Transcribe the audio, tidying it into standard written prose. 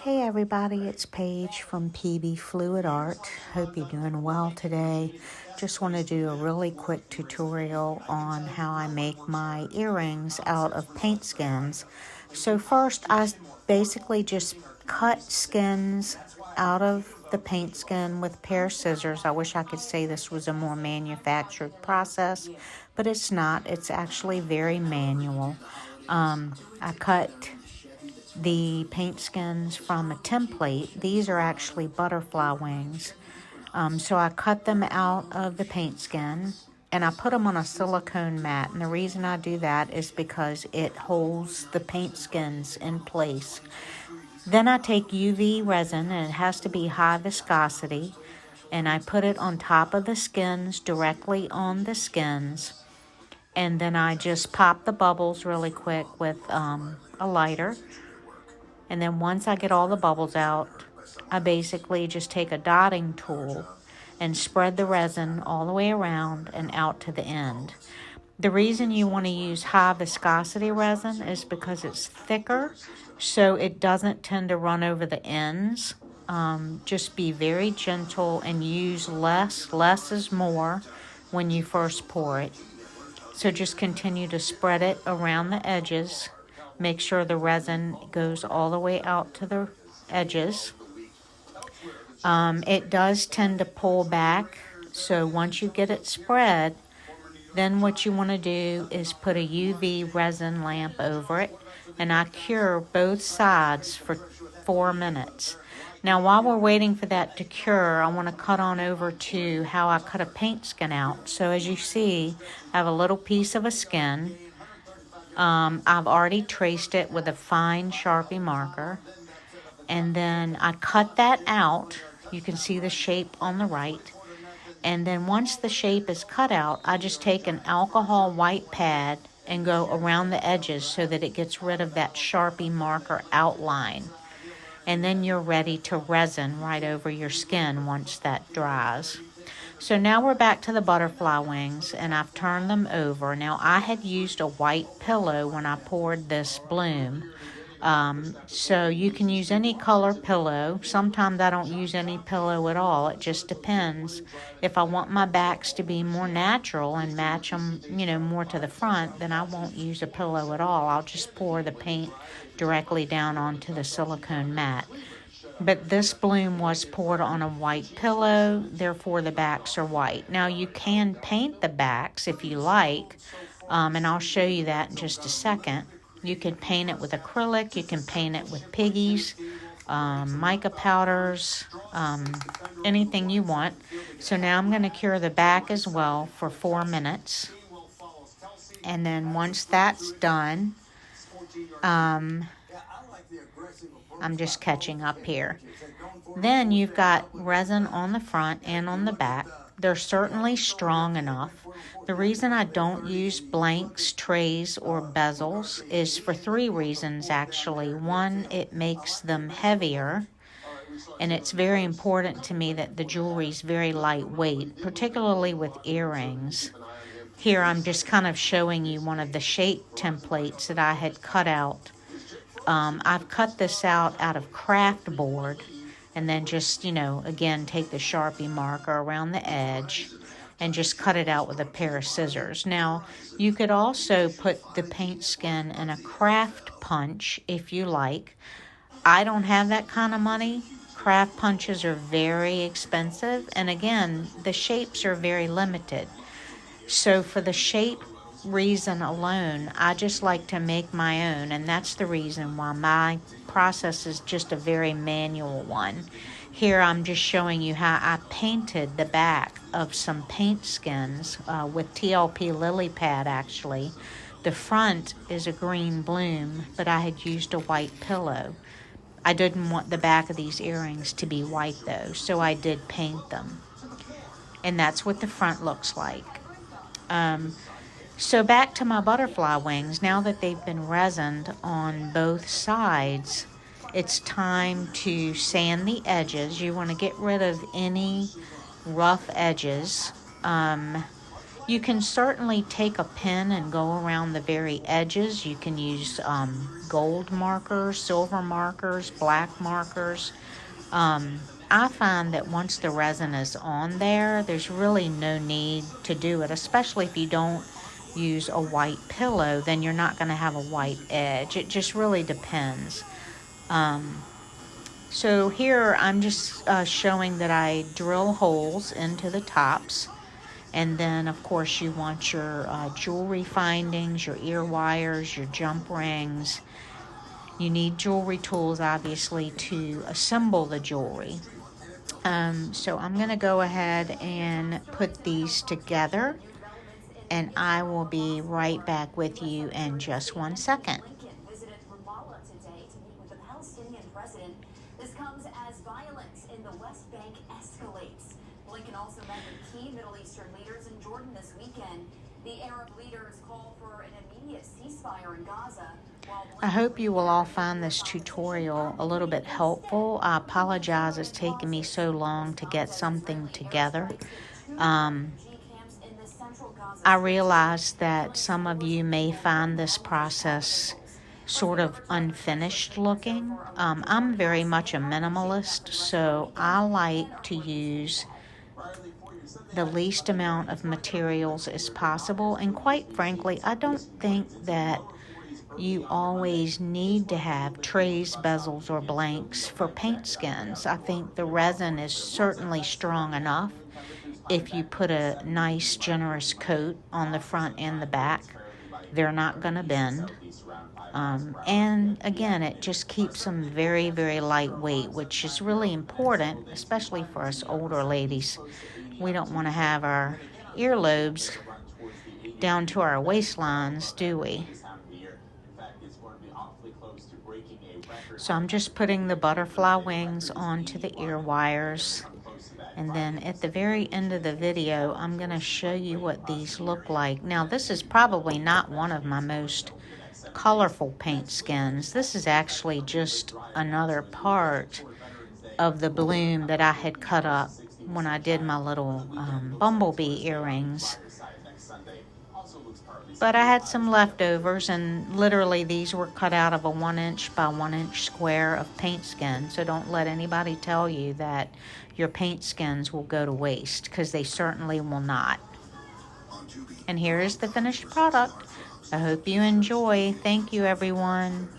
Hey everybody, it's Paige from PB Fluid Art. Hope you're doing well today. Just want to do a really quick tutorial on how I make my earrings out of paint skins. So first I basically just cut skins out of the paint skin with a pair of scissors. I wish I could say this was a more manufactured process, but it's not. It's actually very manual. I cut the paint skins from a template. These are actually butterfly wings. So I cut them out of the paint skin and I put them on a silicone mat. And the reason I do that is because it holds the paint skins in place. Then I take UV resin, and it has to be high viscosity, and I put it on top of the skins, directly on the skins. And then I just pop the bubbles really quick with a lighter. And then once I get all the bubbles out, I basically just take a dotting tool and spread the resin all the way around and out to the end. The reason you want to use high viscosity resin is because it's thicker, so it doesn't tend to run over the ends. Just be very gentle and use less. Less is more when you first pour it. So just continue to spread it around the edges. Make sure the resin goes all the way out to the edges. It does tend to pull back, so once you get it spread, then what you want to do is put a UV resin lamp over it, and I cure both sides for 4 minutes. Now while we're waiting for that to cure, I want to cut on over to how I cut a paint skin out. So as you see, I have a little piece of a skin. I've already traced it with a fine Sharpie marker, and then I cut that out. You can see the shape on the right. And then once the shape is cut out, I just take an alcohol white pad and go around the edges so that it gets rid of that Sharpie marker outline. And then you're ready to resin right over your skin once that dries. So now we're back to the butterfly wings, and I've turned them over. Now I had used a white pillow when I poured this bloom. So you can use any color pillow. Sometimes I don't use any pillow at all. It just depends. If I want my backs to be more natural and match them, more to the front, then I won't use a pillow at all. I'll just pour the paint directly down onto the silicone mat. But this bloom was poured on a white pillow, therefore the backs are white. Now you can paint the backs if you like, and I'll show you that in just a second. You can paint it with acrylic, you can paint it with piggies, mica powders, anything you want. So now I'm going to cure the back as well for 4 minutes. And then once that's done, I'm just catching up here. Then you've got resin on the front and on the back. They're certainly strong enough. The reason I don't use blanks, trays, or bezels is for 3 reasons actually. One, it makes them heavier, and it's very important to me that the jewelry is very lightweight, particularly with earrings. Here I'm just kind of showing you one of the shape templates that I had cut out. I've cut this out of craft board, and then just, again, take the Sharpie marker around the edge and just cut it out with a pair of scissors. Now, you could also put the paint skin in a craft punch if you like. I don't have that kind of money. Craft punches are very expensive, and again, the shapes are very limited. So for the shape reason alone, I just like to make my own, and that's the reason why my process is just a very manual one. Here I'm just showing you how I painted the back of some paint skins with TLP lily pad actually. The front is a green bloom, but I had used a white pillow. I didn't want the back of these earrings to be white though, so I did paint them. And that's what the front looks like. So back to my butterfly wings. Now that they've been resined on both sides, it's time to sand the edges. You want to get rid of any rough edges. You can certainly take a pen and go around the very edges. You can use gold markers, silver markers, black markers. I find that once the resin is on there, there's really no need to do it, especially if you don't use a white pillow, then you're not going to have a white edge. It just really depends. So here I'm just showing that I drill holes into the tops. And then, of course, you want your jewelry findings, your ear wires, your jump rings. You need jewelry tools, obviously, to assemble the jewelry. So I'm going to go ahead and put these together, and I will be right back with you in just 1 second. This comes as violence in the West Bank escalates. Blinken also met with key Middle Eastern leaders in Jordan this weekend. The Arab leaders call for an immediate ceasefire in Gaza. I hope you will all find this tutorial a little bit helpful. I apologize it's taken me so long to get something together. I realize that some of you may find this process sort of unfinished looking. I'm very much a minimalist, so I like to use the least amount of materials as possible. And quite frankly, I don't think that you always need to have trays, bezels, or blanks for paint skins. I think the resin is certainly strong enough. If you put a nice, generous coat on the front and the back, they're not going to bend. And again, it just keeps them very, very lightweight, which is really important, especially for us older ladies. We don't want to have our earlobes down to our waistlines, do we? So I'm just putting the butterfly wings onto the ear wires. And then at the very end of the video, I'm going to show you what these look like. Now, this is probably not one of my most colorful paint skins. This is actually just another part of the bloom that I had cut up when I did my little bumblebee earrings. But I had some leftovers, and literally these were cut out of a 1" by 1" square of paint skin. So don't let anybody tell you that your paint skins will go to waste, because they certainly will not. And here is the finished product. I hope you enjoy. Thank you, everyone.